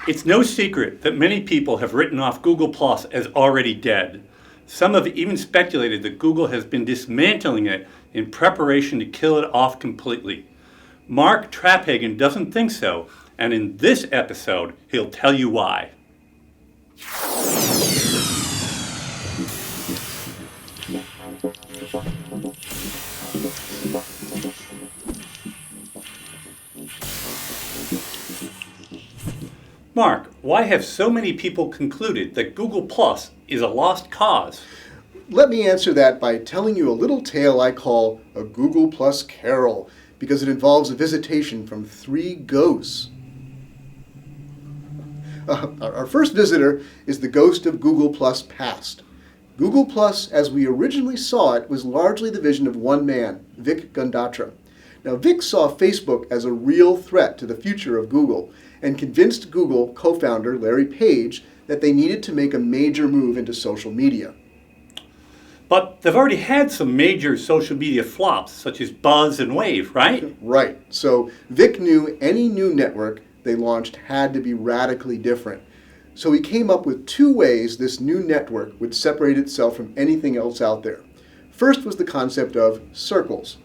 It's no secret that many people have written off Google Plus as already dead. Some have even speculated that Google has been dismantling it in preparation to kill it off completely. Mark Traphagen doesn't think so, and in this episode, he'll tell you why. Mark, why have so many people concluded that Google Plus is a lost cause? Let me answer that by telling you a little tale I call a Google Plus Carol, because it involves a visitation from 3 ghosts. Our first visitor is the ghost of Google Plus past. Google Plus, as we originally saw it, was largely the vision of one man, Vic Gundatra. Now, Vic saw Facebook as a real threat to the future of Google and convinced Google co-founder Larry Page that they needed to make a major move into social media. But they've already had some major social media flops, such as Buzz and Wave, right? Right. So Vic knew any new network they launched had to be radically different. So he came up with 2 ways this new network would separate itself from anything else out there. First was the concept of circles.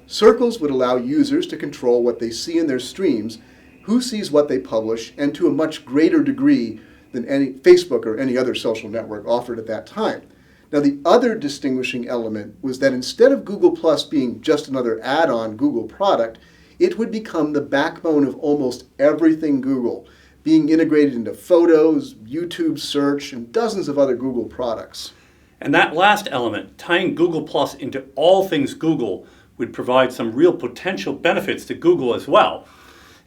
Circles would allow users to control what they see in their streams, who sees what they publish, and to a much greater degree than any Facebook or any other social network offered at that time. Now, the other distinguishing element was that instead of Google Plus being just another add-on Google product, it would become the backbone of almost everything Google, being integrated into Photos, YouTube search, and dozens of other Google products. And that last element, tying Google Plus into all things Google, would provide some real potential benefits to Google as well.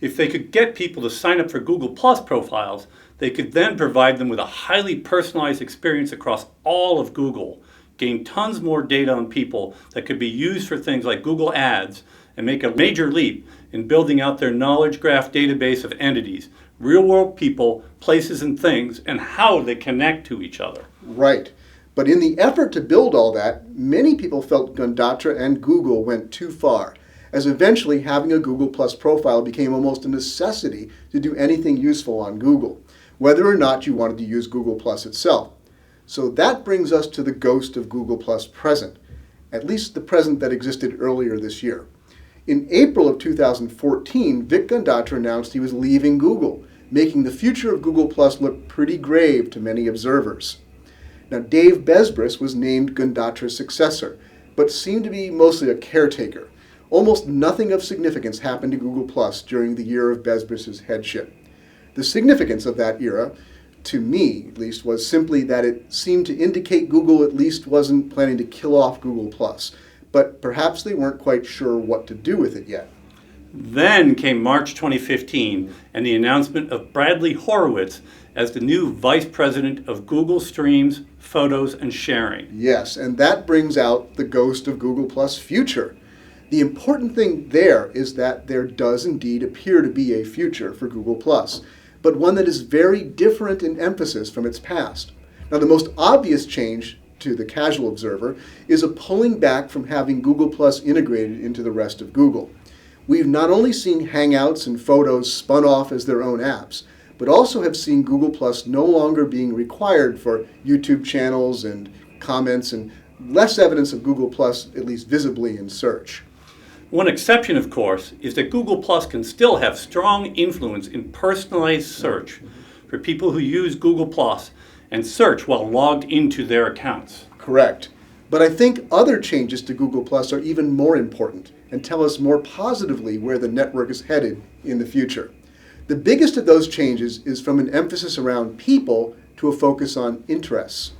If they could get people to sign up for Google Plus profiles, they could then provide them with a highly personalized experience across all of Google, gain tons more data on people that could be used for things like Google Ads, and make a major leap in building out their knowledge graph database of entities, real-world people, places, and things, and how they connect to each other. Right. But in the effort to build all that, many people felt Gundatra and Google went too far, as eventually having a Google Plus profile became almost a necessity to do anything useful on Google, whether or not you wanted to use Google Plus itself. So that brings us to the ghost of Google Plus present, at least the present that existed earlier this year. In April of 2014, Vic Gundatra announced he was leaving Google, making the future of Google Plus look pretty grave to many observers. Now, Dave Besbris was named Gundatra's successor, but seemed to be mostly a caretaker. Almost nothing of significance happened to Google Plus during the year of Besbris's headship. The significance of that era, to me at least, was simply that it seemed to indicate Google at least wasn't planning to kill off Google Plus, but perhaps they weren't quite sure what to do with it yet. Then came March 2015 and the announcement of Bradley Horowitz as the new Vice President of Google Streams, Photos, and Sharing. Yes, and that brings out the ghost of Google Plus future. The important thing there is that there does indeed appear to be a future for Google Plus, but one that is very different in emphasis from its past. Now, the most obvious change to the casual observer is a pulling back from having Google Plus integrated into the rest of Google. We've not only seen Hangouts and Photos spun off as their own apps, but also have seen Google Plus no longer being required for YouTube channels and comments, and less evidence of Google Plus, at least visibly, in search. One exception, of course, is that Google Plus can still have strong influence in personalized search for people who use Google Plus and search while logged into their accounts. Correct. But I think other changes to Google Plus are even more important and tell us more positively where the network is headed in the future. The biggest of those changes is from an emphasis around people to a focus on interests.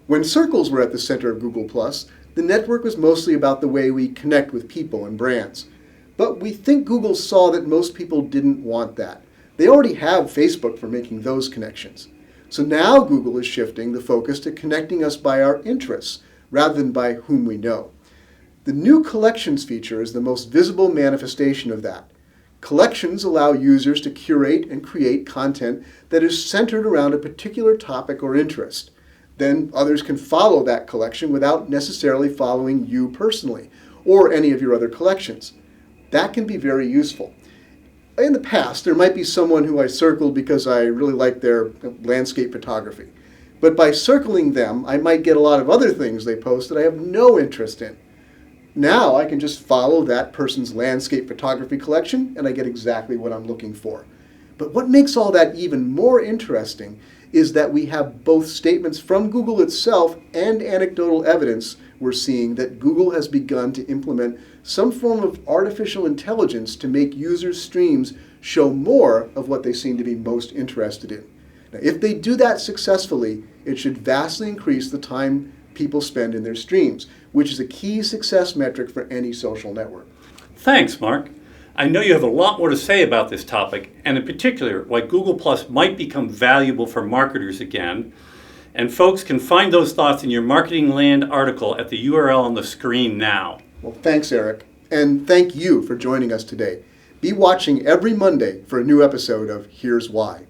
When circles were at the center of Google Plus, the network was mostly about the way we connect with people and brands. But we think Google saw that most people didn't want that. They already have Facebook for making those connections. So now Google is shifting the focus to connecting us by our interests rather than by whom we know. The new Collections feature is the most visible manifestation of that. Collections allow users to curate and create content that is centered around a particular topic or interest. then others can follow that collection without necessarily following you personally or any of your other collections. That can be very useful. In the past, there might be someone who I circled because I really like their landscape photography. But by circling them, I might get a lot of other things they post that I have no interest in. Now I can just follow that person's landscape photography collection and I get exactly what I'm looking for. But what makes all that even more interesting is that we have both statements from Google itself and anecdotal evidence we're seeing that Google has begun to implement some form of artificial intelligence to make users' streams show more of what they seem to be most interested in. Now, if they do that successfully, it should vastly increase the time people spend in their streams, which is a key success metric for any social network. Thanks, Mark. I know you have a lot more to say about this topic, and in particular, why Google Plus might become valuable for marketers again. And folks can find those thoughts in your Marketing Land article at the URL on the screen now. Well, thanks, Eric. And thank you for joining us today. Be watching every Monday for a new episode of Here's Why.